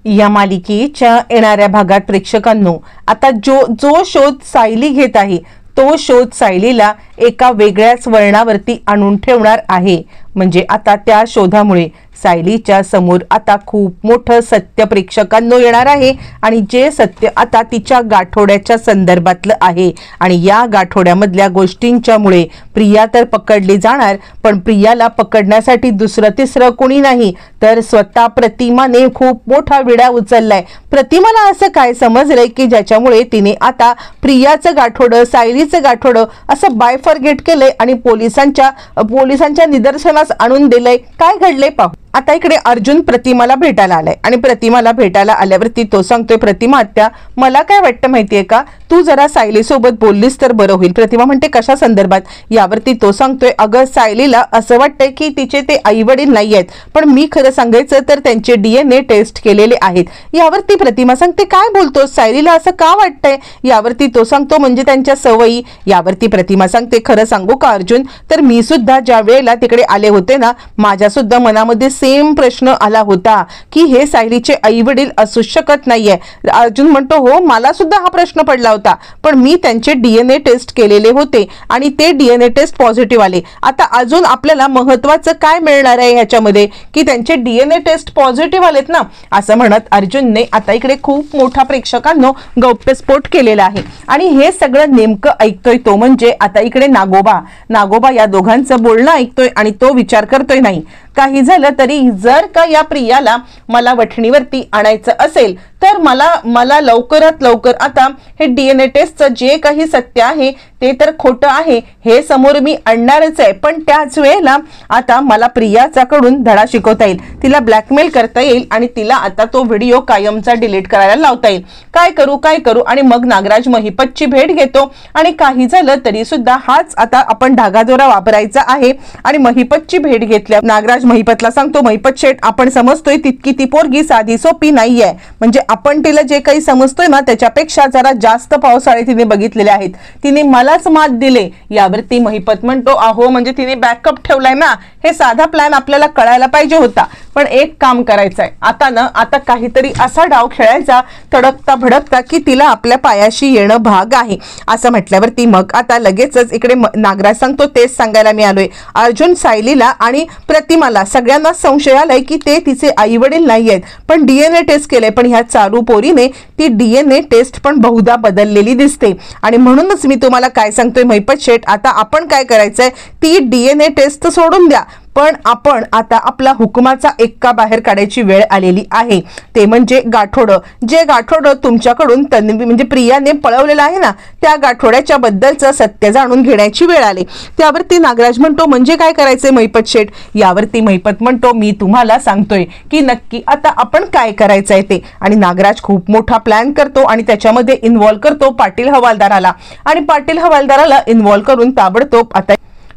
या मालिकेच्या येणाऱ्या भागात प्रेक्षकांनो आता जो शोध सायली घेत आहे तो शोध सायलीला एका वेगळ्याच वळणावरती आणून ठेवणार आहे। म्हणजे आता त्या शोधामुळे सायलीच्या समोर आता खूप मोठं सत्य प्रेक्षकांनो येणार आहे आणि जे सत्य आता तिच्या गाठोड्याच्या संदर्भातलं आहे आणि या गाठोड्यामधल्या गोष्टींच्यामुळे प्रिया तर पकडली जाणार, पण प्रियाला पकडण्यासाठी दुसरं तिसरं कोणी नाही तर स्वतः प्रतिमाने खूप मोठा विडा उचललाय। प्रतिमाला असं काय समजलंय की ज्याच्यामुळे तिने आता प्रियाचं गाठोडं सायलीचं गाठोडं असं बायफॉर्गेट केलंय आणि पोलिसांच्या निदर्शनास आणून दिलंय। काय घडलंय पाहू। आता इकडे अर्जुन प्रतिमाला भेटायला आलाय आणि प्रतिमाला भेटायला आल्यावरती तो सांगतोय, प्रतिमा आत्या मला काय वाटतं माहितीये का, तू जरा सायली सोबत बोललीस तर बरं होईल। प्रतिमा म्हणते कशा संदर्भात, यावरती तो सांगतोय अगं सायलीला असं वाटतंय की तिचे ते आई वडील नाही आहेत, पण मी खरं सांगायचं तर त्यांचे DNA टेस्ट केलेले आहेत। यावरती प्रतिमा सांगते काय बोलतो, सायलीला असं का वाटतंय, यावरती तो सांगतो म्हणजे त्यांच्या सवयी। यावरती प्रतिमा सांगते खरं सांगू का अर्जुन, तर मी सुद्धा ज्या वेळेला तिकडे आले होते ना माझ्या सुद्धा मनामध्ये सेम प्रश्न आला होता की हे सायलीचे आई वडील असू शकत नाहीये। अर्जुन म्हणतो हो मला सुद्धा हा प्रश्न पडला होता, पण मी त्यांचे DNA टेस्ट केलेले होते आणि ते DNA टेस्ट पॉझिटिव्ह आले। आता अजून आपल्याला महत्त्वाचं काय मिळणार आहे ह्याच्यामध्ये की त्यांचे DNA टेस्ट पॉझिटिव्ह आलेत ना, असं म्हणत अर्जुनने आता इकडे खूप मोठा प्रेक्षकांनो गौप्यस्फोट केलेला आहे। आणि हे सगळं नेमकं ऐकतोय तो म्हणजे आता इकडे नागोबा या दोघांचं बोलणं ऐकतोय आणि तो विचार करतोय नाही काही झालं तरी जर का या प्रियाला मला वठणीवरती आणायचं असेल तर मला लवकरात लवकर आता हे DNA टेस्टचं जे काही सत्य आहे ते तर खोटं आहे हे समोर मी आणणारच आहे, पण त्याच वेळेला आता मला प्रियाच्याकडून धडा शिकवता येईल, तिला ब्लॅकमेल करता येईल आणि तिला आता तो व्हिडिओ कायमचा डिलीट करायला लावता येईल। काय करू आणि मग नागराज महिपतची भेट घेतो आणि काही झालं तरी सुद्धा हाच आता आपण धागादोरा वापरायचा आहे आणि महिपतची भेट घेतल्या नागराज महिपतला सांगतो, महिपत शेठ आपण समजतोय तितकी ती पोरगी साधी सोपी नाहीये, म्हणजे आपण तिला जे काही समजतोय ना त्याच्यापेक्षा जरा जास्त पावसाळे तिने बघितलेले आहेत, तिने मलाच मात दिले। यावरती महिपत म्हणतो अहो म्हणजे तिने बॅकअप ठेवलाय ना, हे साधा प्लॅन आपल्याला कळायला पाहिजे होता, पण एक काम करायचंय आता काहीतरी असा डाव खेळायचा तडकता भडकता की तिला आपल्या पायाशी येणं भाग आहे। असं म्हटल्यावरती मग आता लगेचच इकडे नागराज सांगतो तेच सांगायला मी आलोय, अर्जुन सायलीला आणि प्रतिमाला सगळ्यांना संशय आलाय की ते तिचे आई वडील नाही आहेत, पण DNA टेस्ट केले, पण ह्या चालू पोरीने ती DNA टेस्ट पण बहुधा बदललेली दिसते आणि म्हणूनच मी तुम्हाला काय सांगतोय महिपत शेठ आता आपण काय करायचंय ती DNA टेस्ट सोडून द्या, पण आपण आता आपला हुकुमाचा एक्का बाहेर काढायची वेळ आलेली आहे, ते म्हणजे गाठोडं। जे गाठोडं तुमच्याकडून तन्वी म्हणजे प्रियाने पळवलेलं आहे ना त्या गाठोड्याच्या बद्दलचं सत्य जाणून घेण्याची वेळ आली। त्यावरती नागराज म्हणतो म्हणजे काय करायचंय महिपत शेठ, यावरती महिपत म्हणतो मी तुम्हाला सांगतोय की नक्की आता आपण काय करायचंय ते, आणि नागराज खूप मोठा प्लॅन करतो आणि त्याच्यामध्ये इन्व्हॉल्व करतो पाटील हवालदाराला आणि पाटील हवालदाराला इन्व्हॉल्व करून ताबडतोब आता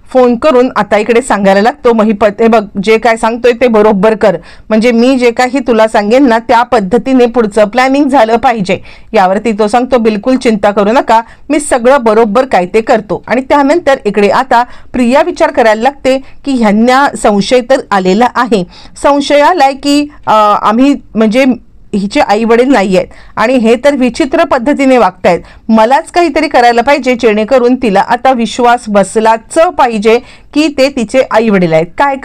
फोन करून आता इकडे सांगायला लागतो, महिपत हे बघ जे काय सांगतोय ते बरोबर कर, म्हणजे मी जे काही तुला सांगेन ना त्या पद्धतीने पुढचं प्लॅनिंग झालं पाहिजे। यावरती तो सांगतो बिलकुल चिंता करू नका, मी सगळं बरोबर काय ते करतो। आणि त्यानंतर इकडे आता प्रिया विचार करायला लागते की ह्यांना संशय तर आलेला आहे, संशय आलाय की आम्ही म्हणजे हिचे आई वडील नाही आहेत आणि हे तर विचित्र पद्धतीने वागतायत, मलाच काहीतरी करायला पाहिजे जेणेकरून तिला आता विश्वास बसलाच पाहिजे की ते तिचे आई वडील आहेत। काय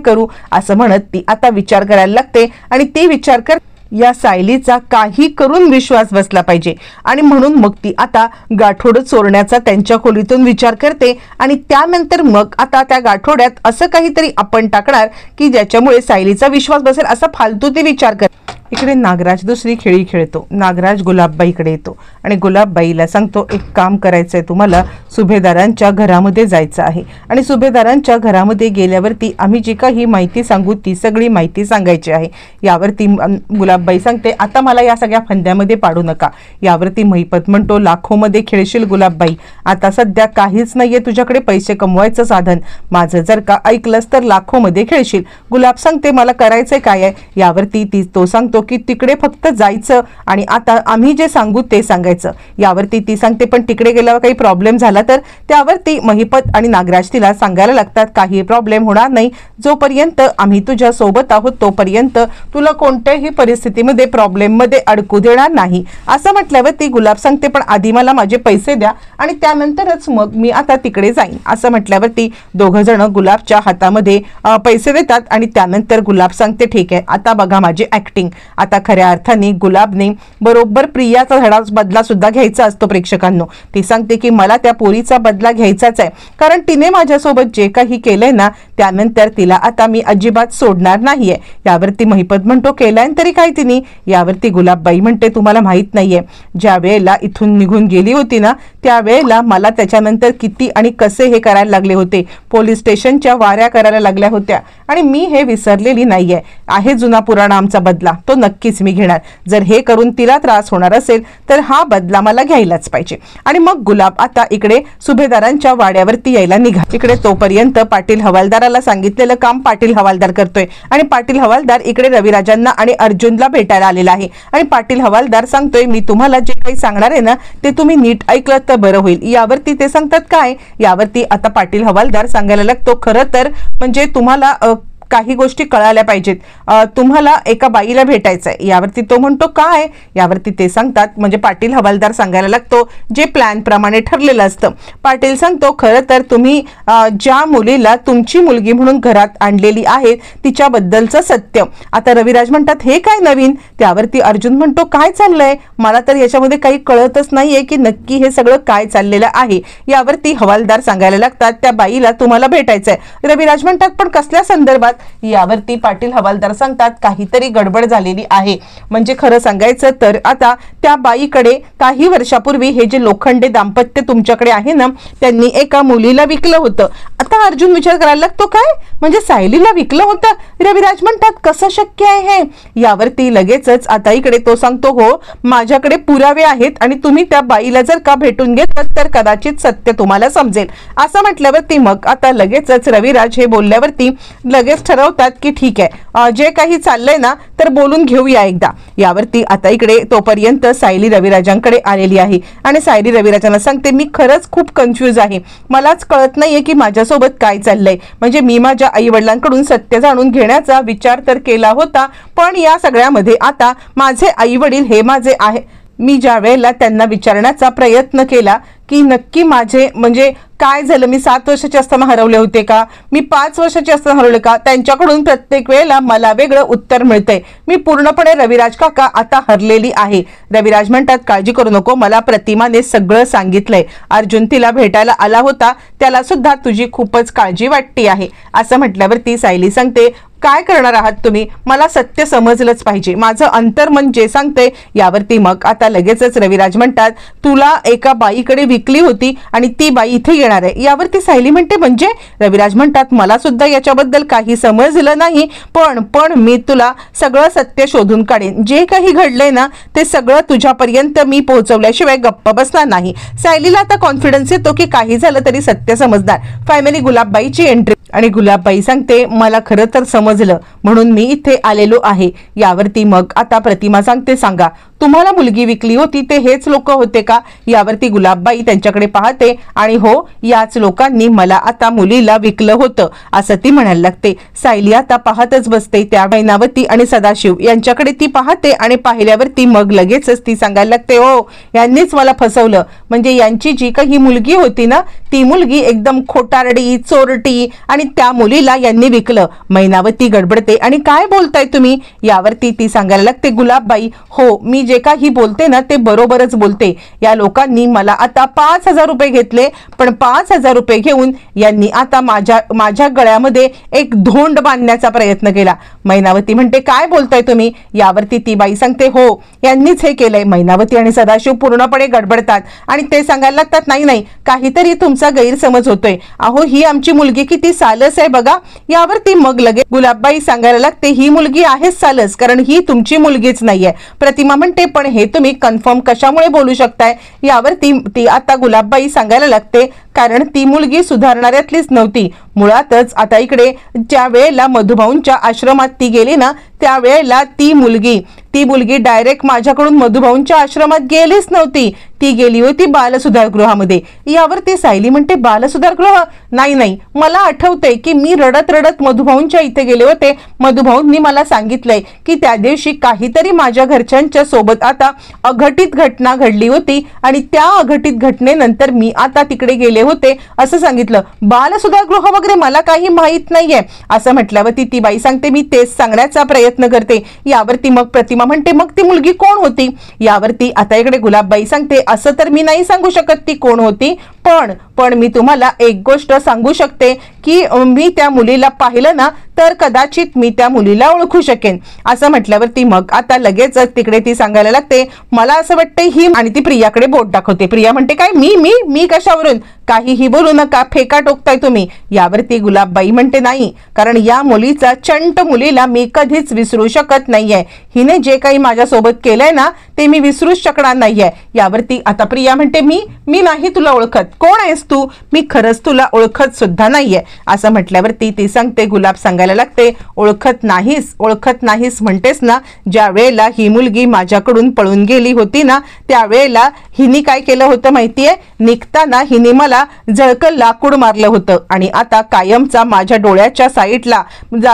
करू असं म्हणत ती आता विचार करायला लागते आणि ती विचार कर या सायलीचा काही करून विश्वास बसला पाहिजे आणि म्हणून मग ती आता गाठोडं चोरण्याचा त्यांच्या खोलीतून विचार करते आणि त्यानंतर मग आता त्या गाठोड्यात असं काहीतरी आपण टाकणार की ज्याच्यामुळे सायलीचा विश्वास बसेल, असा फालतू ते विचार कर। इकडे नागराज दुसरी खेळी खेळतो, नागराज गुलाबबाईकडे येतो आणि गुलाबबाईला सांगतो एक काम करायचंय तुम्हाला, सुभेदारांच्या घरामध्ये जायचं आहे आणि सुभेदारांच्या घरामध्ये गेल्यावरती आम्ही जी काही माहिती सांगू ती सगळी माहिती सांगायची आहे। यावरती गुलाबबाई सांगते आता मला या सगळ्या फंद्यामध्ये पाडू नका। यावरती महिपत म्हणतो लाखोमध्ये खेळशील गुलाबबाई, आता सध्या काहीच नाहीये तुझ्याकडे पैसे कमवायचं साधन, माझं जर का ऐकलंस तर लाखोमध्ये खेळशील। गुलाब सांगते मला करायचंय काय आहे, यावरती तो सांगतो की तिकडे फक्त जायचं आणि आता आम्ही जे सांगू ते सांगायचं. यावरती ती सांगते पण तिकडे गेल्यावर काही प्रॉब्लेम झाला तर? त्यावरती महिपत आणि नागराज तिला सांगायला लागतात काही प्रॉब्लेम होणार नाही, जोपर्यंत आम्ही तुझ्या सोबत आहोत तोपर्यंत तुला कोणत्याही परिस्थितीमध्ये प्रॉब्लेम मध्ये अडकू देणार नाही. असं म्हटल्यावर ती गुलाब सांगते पण आधी मला माझे पैसे द्या आणि त्यानंतरच मग मी आता तिकडे जाईन. असं म्हटल्यावरती दोघं जण गुलाबच्या हातामध्ये पैसे देतात आणि त्यानंतर गुलाब सांगते ठीक आहे आता बघा माझी ऍक्टिंग. आता खऱ्या अर्थाने गुलाबने बरोबर प्रियाचा बदला सुद्धा घ्यायचा असतो. प्रेक्षकांनो, ती सांगते की मला त्या पोरीचा बदला घ्यायचाच आहे, कारण तिने माझ्यासोबत जे काही केलंय ना त्यानंतर तिला आता मी अजिबात सोडणार नाहीये. यावरती महिपत म्हणतो केलाय तरी काय तिने? यावरती गुलाबबाई म्हणते तुम्हाला माहित नाहीये, ज्या वेळेला इथून निघून गेली होती ना त्यावेळेला मला त्याच्यानंतर किती आणि कसे हे करायला लागले होते, पोलीस स्टेशनच्या वाऱ्या करायला लागल्या होत्या आणि मी हे विसरलेली नाहीये. आहे जुना पुराणा आमचा बदला, तो नक्कीच मी घेणार. जर हे करून तिला त्रास होणार असेल तर हा बदला मला घ्यायलाच पाहिजे. आणि मग गुलाब आता इकडे सुभेदारांच्या वाड्यावरती यायला निघा. इकडे तोपर्यंत पाटील हवालदाराला सांगितलेलं काम पाटील हवालदार करतोय आणि पाटील हवालदार इकडे रविराजांना आणि अर्जुनला भेटायला आलेला आहे. आणि पाटील हवालदार सांगतोय मी तुम्हाला जे काही सांगणार आहे ना ते तुम्ही नीट ऐकलं तर बरं होईल. यावरती ते सांगतात काय? यावरती आता पाटील हवालदार सांगायला लागतो खरं तर म्हणजे तुम्हाला काही गोष्टी कळायला पाहिजेत, तुम्हाला एका बाईला भेटायचं आहे. यावरती तो म्हणतो काय? यावरती ते सांगतात म्हणजे पाटील हवालदार सांगायला लागतो जे प्लॅन प्रमाणे ठरलेलं असतं. पाटील सांगतो खरं तर तुम्ही ज्या मुलीला तुमची मुलगी म्हणून घरात आणलेली आहे तिच्याबद्दलचं सत्य. आता रविराज म्हणतात हे काय नवीन? त्यावरती अर्जुन म्हणतो काय चाललंय, मला तर याच्यामध्ये काही कळतच नाहीये की नक्की हे सगळं काय चाललेलं आहे. यावरती हवालदार सांगायला लागतात त्या बाईला तुम्हाला भेटायचंय. रविराज म्हणतात पण कसल्या संदर्भात? यावरती पाटील हवालदार सांगतात काहीतरी गडबड झालेली आहे. म्हणजे खरं सांगायचं तर आता त्या बाईकडे काही वर्षापूर्वी हे जे लोखंडे दाम्पत्य तुमच्याकडे आहे ना त्यांनी एका मुलीला विकलं होतं. आता अर्जुन विचार करायला लागतो काय म्हणजे सायलीला विकलं होतं? रविराज म्हणतात कसं शक्य आहे हे? यावरती लगेचच आता इकडे तो सांगतो हो माझ्याकडे पुरावे आहेत आणि तुम्ही त्या बाईला जर का भेटून घेतलं तर कदाचित सत्य तुम्हाला समजेल. असं म्हटल्यावरती मग आता लगेचच रविराज हे बोलल्यावरती लगेच ठरवतात की ठीक आहे जे काही चाललंय ना तर बोलून घेऊया एकदा. यावरती आता इकडे तोपर्यंत सायली रविराजांकडे आलेली आहे आणि सायली रविराजांना सांगते मी खरंच खूप कन्फ्यूज आहे, मलाच कळत नाहीये की माझ्यासोबत काय चाललंय. म्हणजे मी माझ्या आई वडिलांकडून सत्य जाणून घेण्याचा विचार तर केला होता पण या सगळ्यामध्ये आता माझे आई वडील हे माझे आहे. मी ज्या वेळेला त्यांना विचारण्याचा प्रयत्न केला की नक्की माझे म्हणजे काय झालं, मी 7 वर्षाची असताना हरवले होते का, मी 5 वर्षाची असताना हरवले का, त्यांच्याकडून प्रत्येक वेळेला मला वेगळं उत्तर मिळतंय. मी पूर्णपणे रविराज काका आता हरलेली आहे. रविराज म्हणतात काळजी करू नको, मला प्रतिमाने सगळं सांगितलंय. अर्जुन तिला भेटायला आला होता, त्याला सुद्धा तुझी खूपच काळजी वाटते आहे. असं म्हटल्यावरती सायली सांगते काय करणार आहात तुम्ही, मला सत्य समजलंच पाहिजे, माझं अंतर्मन जे सांगते. यावरती मग आता लगेचच रविराज म्हणतात तुला एका बाईकडे विकली होती आणि ती बाई इथे येणार आहे. यावरती सायली म्हणते म्हणजे? रविराज म्हणतात मला सुद्धा याच्याबद्दल काही समजलं नाही पण मी तुला सगळं सत्य शोधून काढेन. जे काही घडलंय ना ते सगळं तुझ्यापर्यंत मी पोहोचवल्याशिवाय गप्प बसणार नाही. सायलीला आता कॉन्फिडन्स येतो की काही झालं तरी सत्य समजणार. फायनली गुलाबबाईची एंट्री आणि गुलाबबाई सांगते मला खरं तर समजलं म्हणून मी इथे आलेलो आहे. यावरती मग आता प्रतिमा सांगते सांगा तुम्हाला मुलगी विकली होती ते हेच लोक होते का? यावरती गुलाबबाई त्यांच्याकडे पाहते आणि हो याच लोकांनी मला आता मुलीला विकलं होतं असं ती म्हणायला लागते. सायली आता पाहतच बसते त्या मैनावती आणि सदाशिव यांच्याकडे ती पाहते आणि पाहिल्यावरती मग लगेचच ती सांगायला लागते हो यांनीच मला फसवलं. म्हणजे यांची जी काही मुलगी होती ना ती मुलगी एकदम खोटारडी चोरटी आणि त्या मुलीला यांनी विकलं. मैनावती गडबडते आणि काय बोलताय तुम्ही? यावरती ती सांगायला लागते गुलाबबाई हो मी जे काही बोलते ना ते बरोबरच बोलते. या लोकांनी मला आता 5,000 रुपये घेतले पण 5,000 रुपये घेऊन यांनी आता माझ्या गळ्यामध्ये एक धोंड बांधण्याचा प्रयत्न केला. मैनावती म्हणते काय बोलताय तुम्ही? यावरती ती बाई सांगते हो यांनीच हे केलंय. मैनावती आणि सदाशिव पूर्णपणे गडबडतात आणि ते सांगायला लागतात नाही काहीतरी तुमचा गैरसमज होतोय. अहो ही आमची मुलगी किती सालस आहे बघा. यावरती मग लगेच गुलाबबाई सांगायला लागते ही मुलगी आहेच सालस कारण ही तुमची मुलगीच नाहीये. प्रतिमा म्हणते पण हे तुम्ही कन्फर्म कशामुळे बोलू शकताय? यावरती ती आता गुलाबबाई सांगायला लागते कारण ती मुलगी सुधारणाऱ्यातलीच नव्हती. मुळातच आता इकडे ज्या वेळेला मधुभाऊंच्या आश्रमात ती गेली ना त्यावेळेला ती मुलगी ती मुलगी डायरेक्ट माझ्याकडून मधुभाऊंच्या आश्रमात गेलीच नव्हती, ती गेली होती बालसुधारगृहामध्ये. यावरती सायली म्हणते बालसुधारगृह? नाही नाही, मला आठवतंय की मी रडत रडत मधुभाऊंच्या इथे गेले होते. मधुभाऊंनी मला सांगितलंय की त्या दिवशी काहीतरी माझ्या घरच्यांच्या सोबत आता अघटित घटना घडली होती आणि त्या अघटित घटनेनंतर मी आता तिकडे गेले होते असं सांगितलं. बालसुधारगृह वगैरे मला काही माहित नाहीये असं म्हटल्यावरती ती बाई सांगते मी तेच सांगण्याचा प्रयत्न करते. यावरती मग प्रतिमा म्हणते मग ती मुलगी कोण होती? यावरती आता इकडे गुलाबबाई सांगते असं तर मी नाही सांगू शकत ती कोण होती, पण मी तुम्हाला एक गोष्ट सांगू शकते की मी त्या मुलीला पाहिलं ना तर कदाचित मी त्या मुलीला ओळखू शकेन असं म्हटल्यावरती मग आता लगेचच तिकडे ती सांगायला लागते मला असं वाटतंय ही, आणि ती प्रियाकडे बोट दाखवते. प्रिया म्हणते काय मी कशावरून? काहीही बोलू नका, फेका टोकताय तुम्ही. यावरती गुलाबबाई म्हणते नाही, कारण या मुलीचा चंट मुलीला मी कधीच विसरू शकत नाहीये. हिने जे काही माझ्यासोबत केलंय ना ते मी विसरूच शकणार नाहीये. यावरती आता प्रिया म्हणते मी नाही तुला ओळखत, कोण आहेस तू? मी खरंच तुला ओळखत सुद्धा नाहीये असं म्हटल्यावरती ती सांगते गुलाब सांगायला लागते ओळखत नाहीस म्हणतेस ना, ज्या वेळेला ही मुलगी माझ्याकडून पळून गेली होती ना त्यावेळेला हिने काय केलं होतं माहितीये? निघताना हिने मला जळकं लाकूड मारलं होतं आणि आता कायमचा माझ्या डोळ्याच्या साईडला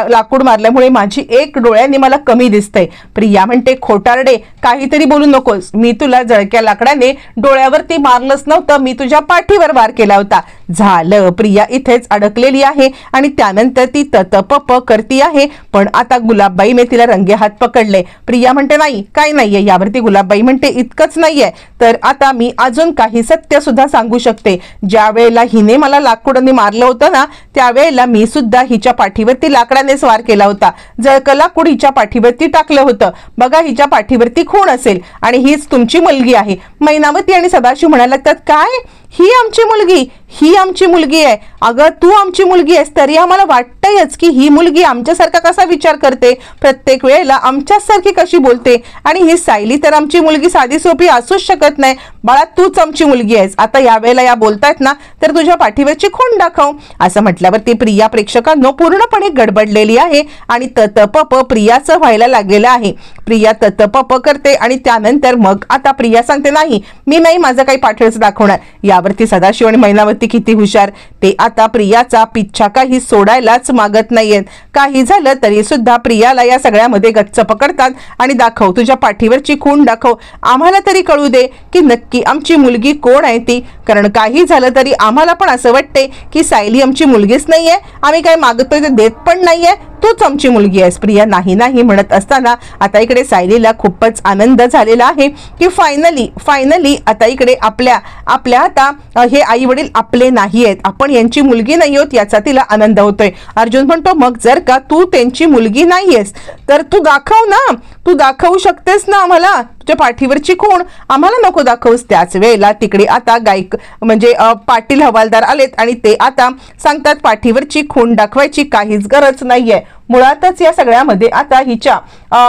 लाकूड मारल्यामुळे माझी एक डोळ्याने मला कमी दिसतंय. प्रिया म्हणते खोटारडे, काहीतरी बोलू नकोस, मी तुला जळक्या लाकडाने डोळ्यावरती मारलंच नव्हतं, मी तुझ्या पाठीवर वार केला होता. झालं, प्रिया इथेच अडकलेली आहे आणि त्यानंतर ती ततपप करती आहे. पण आता गुलाबबाईने तिला रंगे हात पकडले. प्रिया म्हणते नाही काही नाहीये. यावरती गुलाबबाई म्हणते इतकंच नाहीये तर आता मी अजून काही सत्य सुद्धा सांगू शकते. ज्या वेळेला हिने मला लाकूडाने मारलं होतं ना त्यावेळेला मी सुद्धा हिच्या पाठीवरती लाकडाने स्वार केला होता. जळकं लाकूड हिच्या पाठीवरती टाकलं होतं. बघा हिच्या पाठीवरती खूण असेल आणि हीच तुमची मुलगी आहे. मैनावती आणि सदाशिव म्हणायला लागतात काय ही आमची मुलगी आहे? अगं तू आमची मुलगी आहेस तरी आम्हाला वाटतंयच की ही मुलगी आमच्यासारखा कसा विचार करते, प्रत्येक वेळेला आमच्यासारखी कशी बोलते, आणि ही सायली तर आमची मुलगी साधी सोपी असूच शकत नाही. बाळा तूच आमची मुलगी आहेस. आता या वेळेला या बोलतायत ना तर तुझ्या पाठीवरची खूण दाखव असं म्हटल्यावरती प्रिया प्रेक्षकांनो पूर्णपणे गडबडलेली आहे आणि ततपप प्रियाचं व्हायला लागलेलं आहे. प्रिया ततपप करते आणि त्यानंतर मग आता प्रिया सांगते नाही मी नाही माझं काही पाठीवरचं दाखवणार. यावरती सदाशिव आणि मैनावती किती हुशार, ते आता प्रियाचा पिच्छा काही सोडायलाच मागत नाहीयेत. काही झालं तरी सुद्धा प्रियाला या सगळ्यामध्ये गच्च पकडतात आणि दाखव तुझ्या पाठीवरची खूण दाखव, आम्हाला तरी कळू दे की नक्की आमची मुलगी कोण आहे ती. कारण काही झालं तरी आम्हाला पण असं वाटते की सायली आमची मुलगीच नाहीये, आम्ही काय मागतोय ते देत पण नाहीये, तूच आमची मुलगी आहेस. प्रिया नाही म्हणत असताना आता इकडे सायलीला खूपच आनंद झालेला आहे की फायनली आता इकडे आपल्या आता हे आई वडील आपले नाही आहेत, आपण यांची मुलगी नाही आहोत याचा तिला आनंद होतोय. अर्जुन म्हणतो मग जर का तू त्यांची मुलगी नाहीयेस तर तू दाखव ना, तू दाखवू शकतेस ना आम्हाला तुझ्या पाठीवरची खूण, आम्हाला नको दाखवस. त्याच वेळेला तिकडे आता गायक म्हणजे पाटील हवालदार आलेत आणि ते आता सांगतात पाठीवरची खूण दाखवायची काहीच गरज नाहीये. मुळातच या सगळ्यामध्ये आता हिच्या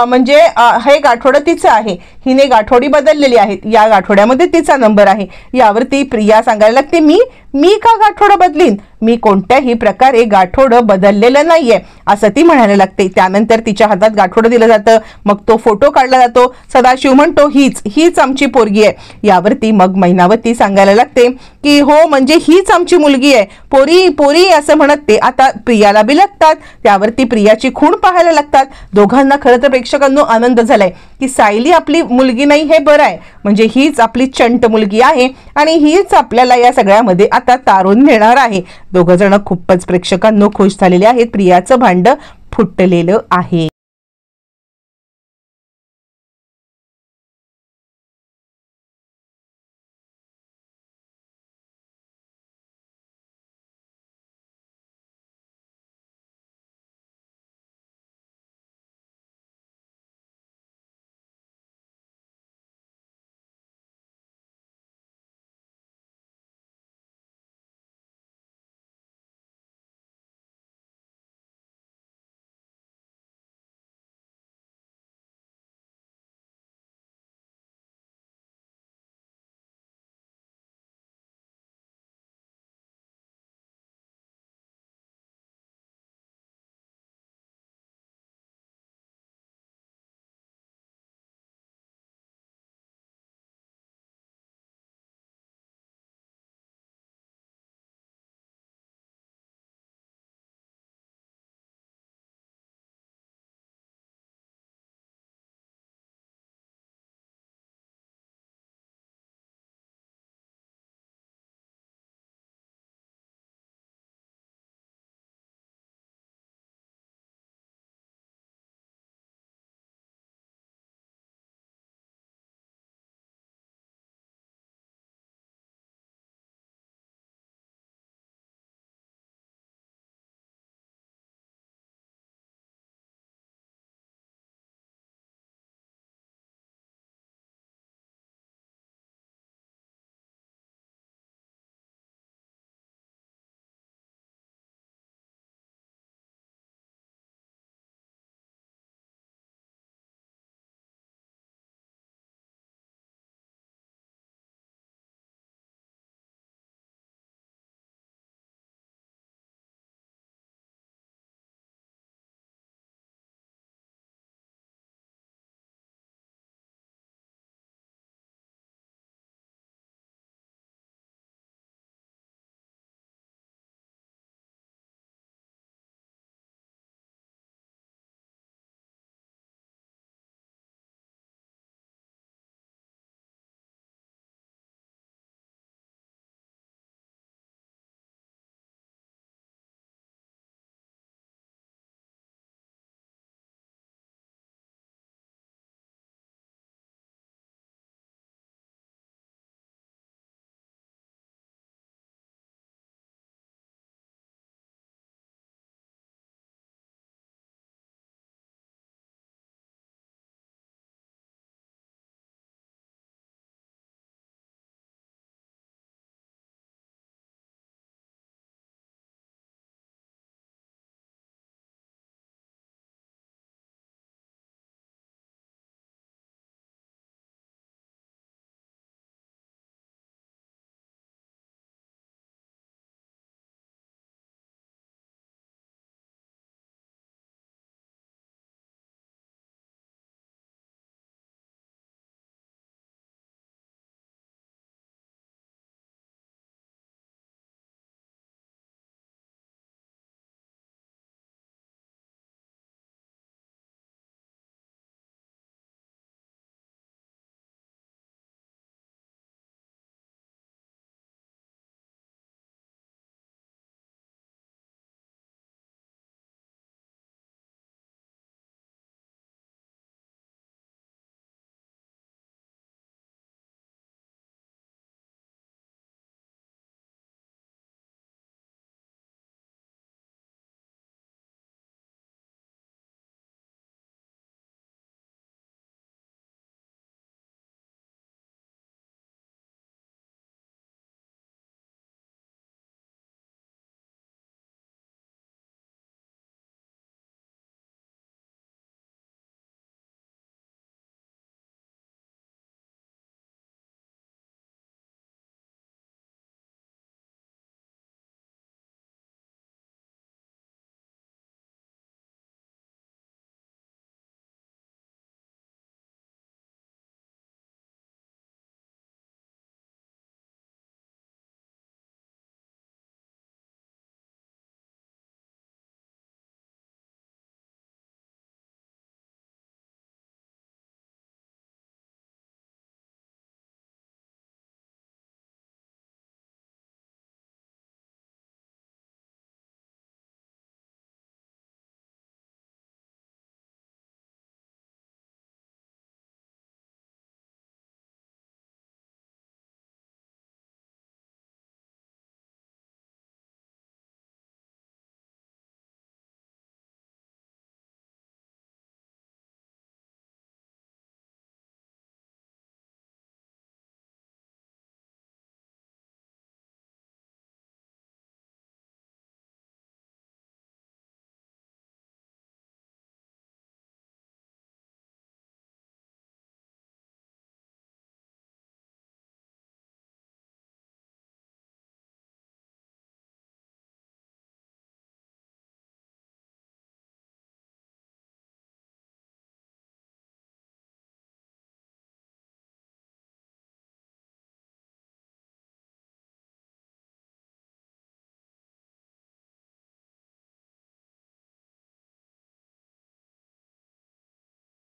म्हणजे हे गाठोडं तिचं आहे, हिने गाठोडी बदललेली आहेत, या गाठोड्यामध्ये तिचा नंबर आहे. यावरती प्रिया सांगायला लागते मी का गाठोडं बदलीन, मी कोणत्याही प्रकारे गाठोडं बदललेलं नाहीये असं ती म्हणायला लागते. त्यानंतर तिच्या हातात गाठोडं दिलं जातं, मग तो फोटो काढला जातो. सदाशिव म्हणतो हीच आमची पोरगी आहे. यावरती मग मैनावती सांगायला लागते की हो म्हणजे हीच आमची मुलगी आहे, पोरी असं म्हणत ते आता प्रियाला बिलगतात. त्यावरती प्रियाची खूण पाहायला लागतात. दोघांना खरं तर प्रेक्षकांनो आनंद झालाय की सायली आपली मुलगी नाही हे बरं आहे, म्हणजे हीच आपली चंट मुलगी आहे आणि हीच आपल्याला या सगळ्यामध्ये आता तारून नेणार आहे. दोघं जण खूपच प्रेक्षकांनो खुश झालेले आहेत. प्रियाचं भांड फुटलेलं आहे.